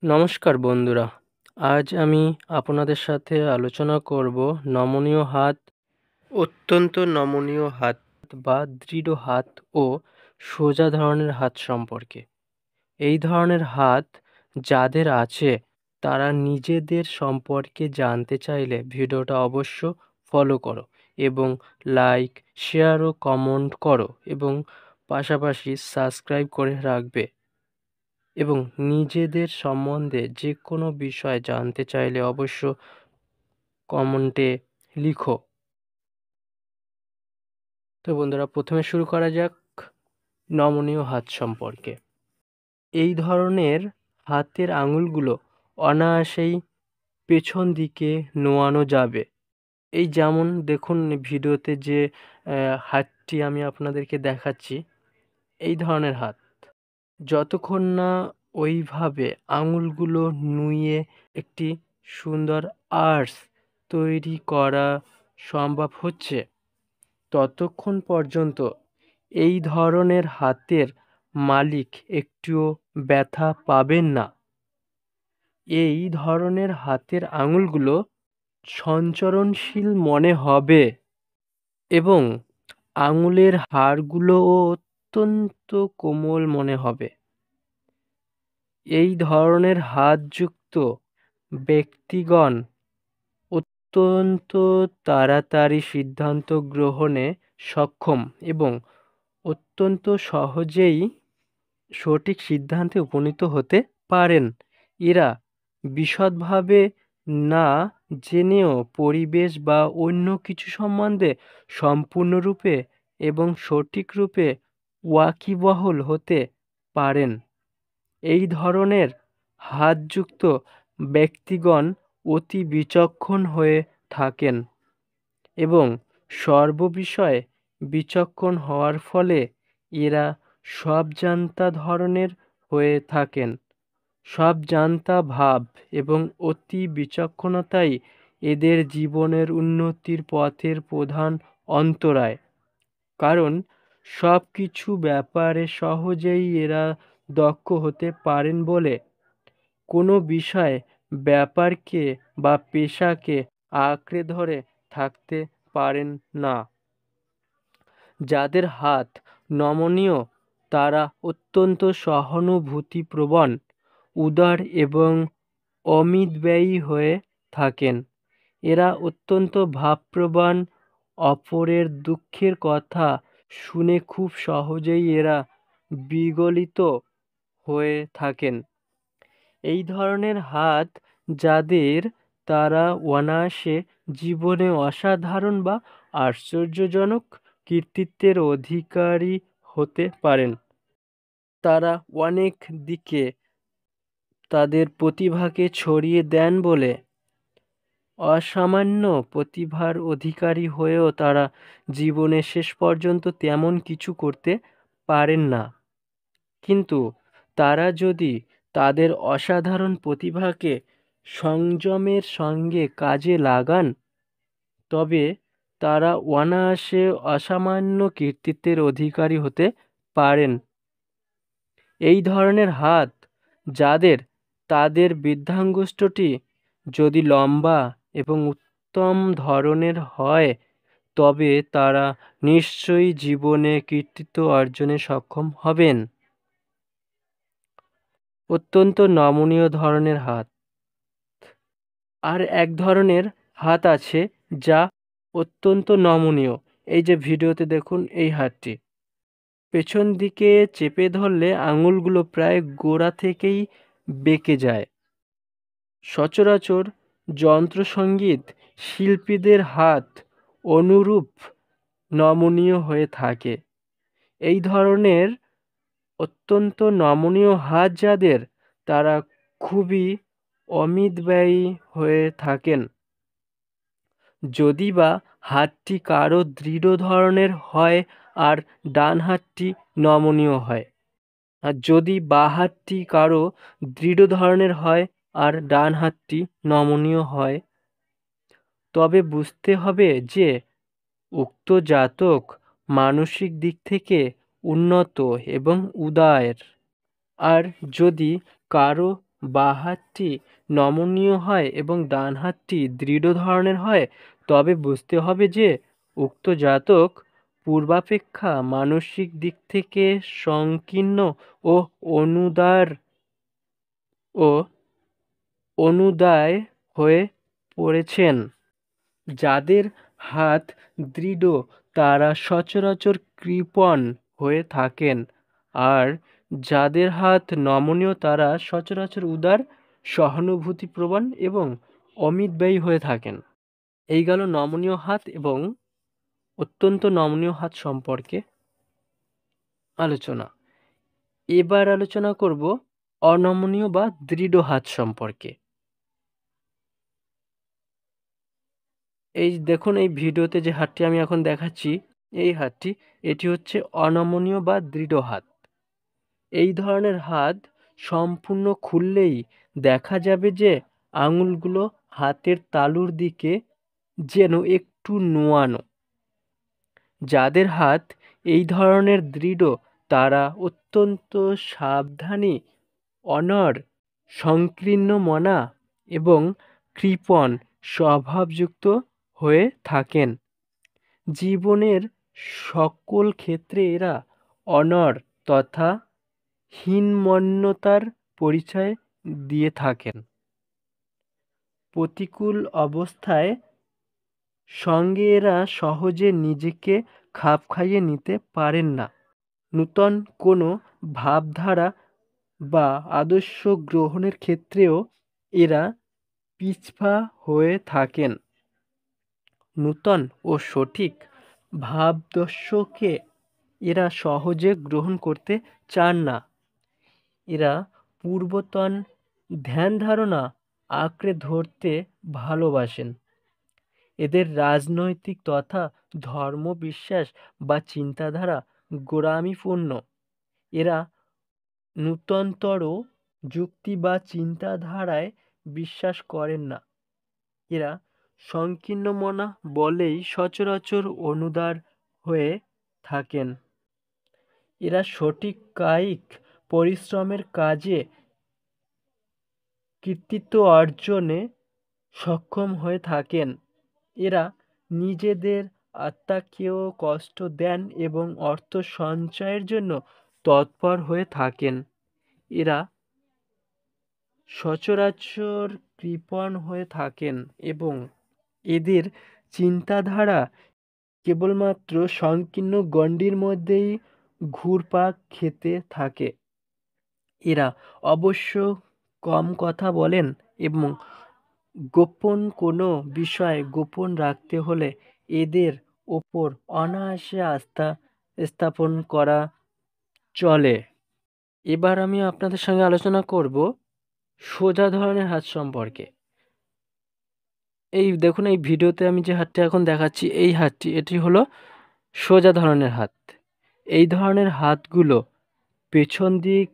নমস্কার বন্ধুরা, আজ আমি আপনাদের সাথে আলোচনা করব নমনীয় হাত, অত্যন্ত নমনীয় হাত বা দৃঢ় হাত ও সোজা ধরনের হাত সম্পর্কে। এই ধরনের হাত যাদের আছে তারা নিজেদের সম্পর্কে জানতে চাইলে ভিডিওটা অবশ্য ফলো করো এবং লাইক, শেয়ার ও কমেন্ট করো এবং পাশাপাশি সাবস্ক্রাইব করে রাখবে। এবং নিজেদের সম্বন্ধে যে কোনো বিষয় জানতে চাইলে অবশ্য কমেন্টে লিখো। তো বন্ধুরা, প্রথমে শুরু করা যাক নমনীয় হাত সম্পর্কে। এই ধরনের হাতের আঙুলগুলো অনায়াসেই পেছন দিকে নোয়ানো যাবে। এই যেমন দেখুন ভিডিওতে যে হাতটি আমি আপনাদেরকে দেখাচ্ছি, এই ধরনের হাত। যতক্ষণ না ওইভাবে আঙুলগুলো নুয়ে একটি সুন্দর আর্চ তৈরি করা সম্ভব হচ্ছে, ততক্ষণ পর্যন্ত এই ধরনের হাতের মালিক একটুও ব্যথা পাবেন না। এই ধরনের হাতের আঙুলগুলো সঞ্চরণশীল মনে হবে এবং আঙুলের হাড়গুলোও অত্যন্ত কোমল মনে হবে। এই ধরনের হাতযুক্ত ব্যক্তিগণ অত্যন্ত তাড়াতাড়ি সিদ্ধান্ত গ্রহণে সক্ষম এবং অত্যন্ত সহজেই সঠিক সিদ্ধান্তে উপনীত হতে পারেন। এরা বিশদভাবে না জেনেও পরিবেশ বা অন্য কিছু সম্বন্ধে সম্পূর্ণরূপে এবং সঠিক রূপে ওয়াকিবহাল হতে পারেন। এই ধরনের হাতযুক্ত ব্যক্তিগণ অতি বিচক্ষণ হয়ে থাকেন এবং সর্ববিষয়ে বিচক্ষণ হওয়ার ফলে এরা সবজান্তা ধরনের হয়ে থাকেন। সবজান্তা ভাব এবং অতি বিচক্ষণতাই এদের জীবনের উন্নতির পথের প্রধান অন্তরায়। কারণ সব কিছু ব্যাপারে সহজেই এরা দক্ষ হতে পারেন বলে কোনো বিষয় ব্যাপারকে বা পেশাকে আঁকড়ে ধরে থাকতে পারেন না। যাদের হাত নমনীয় তারা অত্যন্ত সহানুভূতিপ্রবণ, উদার এবং অমিতব্যয়ী হয়ে থাকেন। এরা অত্যন্ত ভাবপ্রবণ, অপরের দুঃখের কথা শুনে খুব সহজেই এরা বিগলিত হয়ে থাকেন। এই ধরনের হাত যাদের তারা অনায়াসে জীবনে অসাধারণ বা আশ্চর্যজনক কৃতিত্বের অধিকারী হতে পারেন। তারা অনেক দিকে তাদের প্রতিভাকে ছড়িয়ে দেন বলে অসামান্য প্রতিভার অধিকারী হয়েও তারা জীবনের শেষ পর্যন্ত তেমন কিছু করতে পারেন না। কিন্তু তারা যদি তাদের অসাধারণ প্রতিভাকে সংযমের সঙ্গে কাজে লাগান, তবে তারা অনায়াসে অসামান্য কৃতিত্বের অধিকারী হতে পারেন। এই ধরনের হাত যাদের, তাদের বৃদ্ধাঙ্গুষ্ঠটি যদি লম্বা এবং উত্তম ধরনের হয়, তবে তারা নিশ্চয়ই জীবনে কৃতিত্ব অর্জনে সক্ষম হবেন। অত্যন্ত নমনীয় ধরনের হাত। আর এক ধরনের হাত আছে যা অত্যন্ত নমনীয়। এই যে ভিডিওতে দেখুন এই হাতটি, পেছন দিকে চেপে ধরলে আঙুলগুলো প্রায় গোড়া থেকেই বেঁকে যায়। সচরাচর যন্ত্রসঙ্গীত শিল্পীদের হাত অনুরূপ নমনীয় হয়ে থাকে। এই ধরনের অত্যন্ত নমনীয় হাত যাদের, তারা খুবই অমিতব্যয়ী হয়ে থাকেন। যদি বা হাতটি কারো দৃঢ় ধরনের হয় আর ডান হাতটি নমনীয় হয়, আর যদি বাঁ হাতটি কারো দৃঢ় ধরনের হয় আর ডান হাতটি নমনীয় হয়, তবে বুঝতে হবে যে উক্ত জাতক মানসিক দিক থেকে উন্নত এবং উদার। আর যদি কারো বাঁ হাতটি নমনীয় হয় এবং ডান হাতটি দৃঢ় ধরনের হয়, তবে বুঝতে হবে যে উক্ত জাতক পূর্বাপেক্ষা মানসিক দিক থেকে সংকীর্ণ ও অনুদার ও অনুদায় হয়ে পড়েছেন। যাদের হাত দৃঢ় তারা সচরাচর কৃপণ হয়ে থাকেন, আর যাদের হাত নমনীয় তারা সচরাচর উদার, সহানুভূতিপ্রবণ এবং অমিতব্যয়ী হয়ে থাকেন। এই গেল নমনীয় হাত এবং অত্যন্ত নমনীয় হাত সম্পর্কে আলোচনা। এবার আলোচনা করব অনমনীয় বা দৃঢ় হাত সম্পর্কে। এই দেখুন, এই ভিডিওতে যে হাতটি আমি এখন দেখাচ্ছি, এই হাতটি, এটি হচ্ছে অনমনীয় বা দৃঢ় হাত। এই ধরনের হাত সম্পূর্ণ খুললেই দেখা যাবে যে আঙুলগুলো হাতের তালুর দিকে যেন একটু নোয়ানো। যাদের হাত এই ধরনের দৃঢ় তারা অত্যন্ত সাবধানী, অনড়, সংকীর্ণ মনা এবং কৃপণ স্বভাবযুক্ত হয়ে থাকেন। জীবনের সকল ক্ষেত্রে এরা অনড় তথা হীনমন্যতার পরিচয় দিয়ে থাকেন। প্রতিকূল অবস্থায় সঙ্গে এরা সহজে নিজেকে খাপ খাইয়ে নিতে পারেন না। নূতন কোনো ভাবধারা বা আদর্শ গ্রহণের ক্ষেত্রেও এরা পিছপা হয়ে থাকেন। নূতন ও সঠিক ভাবাদর্শকে এরা সহজে গ্রহণ করতে চান না। এরা পূর্বতন ধ্যান ধারণা আঁকড়ে ধরতে ভালোবাসেন। এদের রাজনৈতিক তথা ধর্ম বিশ্বাস বা চিন্তাধারা গোঁড়ামিপূর্ণ। এরা নূতনতর যুক্তি বা চিন্তাধারায় বিশ্বাস করেন না। এরা সংকীর্ণমনা বলেই সচরাচর অনুদার হয়ে থাকেন। এরা সঠিক কায়িক পরিশ্রমের কাজে কৃতিত্ব অর্জনে সক্ষম হয়ে থাকেন। এরা নিজেদের আত্মাকেও কষ্ট দেন এবং অর্থ সঞ্চয়ের জন্য তৎপর হয়ে থাকেন। এরা সচরাচর কৃপণ হয়ে থাকেন এবং এদের চিন্তাধারা কেবলমাত্র সংকীর্ণ গণ্ডির মধ্যেই ঘুরপাক খেতে থাকে। এরা অবশ্য কম কথা বলেন এবং গোপন কোনো বিষয় গোপন রাখতে হলে এদের ওপর অনায়াসে আস্থা স্থাপন করা চলে। এবার আমি আপনাদের সঙ্গে আলোচনা করব সোজা ধরনের হাত সম্পর্কে। এই দেখুন, এই ভিডিওতে আমি যে হাতটি এখন দেখাচ্ছি, এই হাতটি, এটি হলো সোজা ধরনের হাত। এই ধরনের হাতগুলো পেছন দিক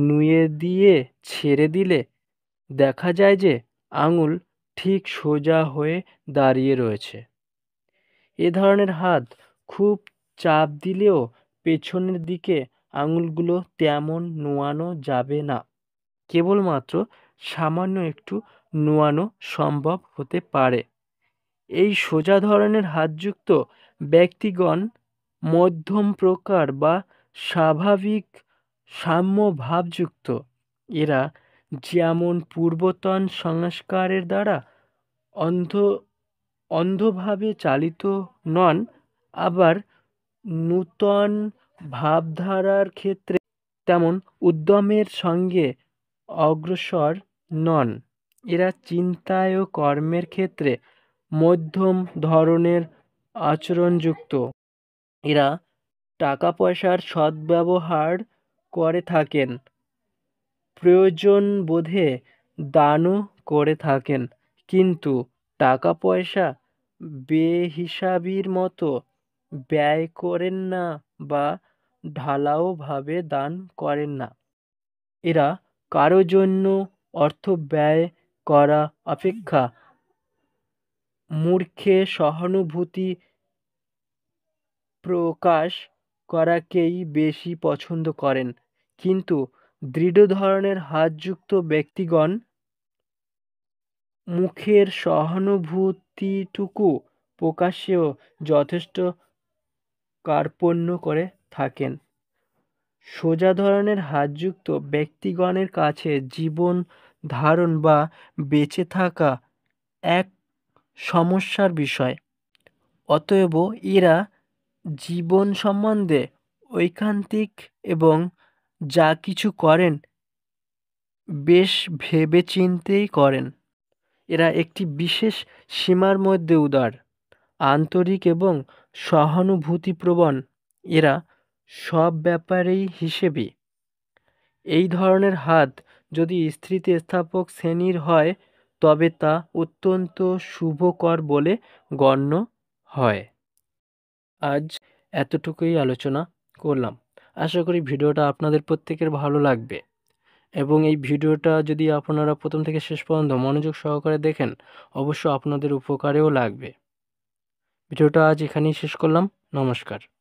নুয়ে দিয়ে ছেড়ে দিলে দেখা যায় যে আঙুল ঠিক সোজা হয়ে দাঁড়িয়ে রয়েছে। এ ধরনের হাত খুব চাপ দিলেও পেছনের দিকে আঙুলগুলো তেমন নোয়ানো যাবে না। কেবলমাত্র সামান্য একটু নোয়ানো সম্ভব হতে পারে। এই সোজা ধরনের হাতযুক্ত ব্যক্তিগণ মধ্যম প্রকার বা স্বাভাবিক সাম্য ভাবযুক্ত। এরা যেমন পূর্বতন সংস্কারের দ্বারা অন্ধভাবে চালিত নন, আবার নূতন ভাবধারার ক্ষেত্রে তেমন উদ্যমের সঙ্গে অগ্রসর নন। এরা চিন্তায় ও কর্মের ক্ষেত্রে মধ্যম ধরনের আচরণযুক্ত। এরা টাকা পয়সার সদ্ব্যবহার করে থাকেন, প্রয়োজন বোধে দানও করে থাকেন, কিন্তু টাকা পয়সা বেহিসাবির মতো ব্যয় করেন না বা ঢালাওভাবে দান করেন না। এরা কারো জন্য অর্থ ব্যয় করা অপেক্ষা মূর্খে সহানুভূতি প্রকাশ করাকেই বেশি পছন্দ করেন। কিন্তু দৃঢ় ধরনের হাতযুক্ত ব্যক্তিগণ মুখের সহানুভূতিটুকু প্রকাশেও যথেষ্ট কার্পণ্য করে থাকেন। সোজা ধরনের হাতযুক্ত ব্যক্তিগণের কাছে জীবন ধারণ বা বেঁচে থাকা এক সমস্যার বিষয়। অতএব এরা জীবন সম্বন্ধে ঐকান্তিক এবং যা কিছু করেন বেশ ভেবেচিন্তেই করেন। এরা একটি বিশেষ সীমার মধ্যে উদার, আন্তরিক এবং সহানুভূতিপ্রবণ। এরা সব ব্যাপারেই হিসেবি। এই ধরনের হাত যদি স্থিতিস্থাপক শ্রেণীর হয় তবে তা অত্যন্ত শুভকর বলে গণ্য হয়। আজ এতটুকুই আলোচনা করলাম। আশা করি ভিডিওটা আপনাদের প্রত্যেকের ভালো লাগবে এবং এই ভিডিওটা যদি আপনারা প্রথম থেকে শেষ পর্যন্ত মনোযোগ সহকারে দেখেন অবশ্য আপনাদের উপকারেও লাগবে। ভিডিওটা আজ এখানেই শেষ করলাম। নমস্কার।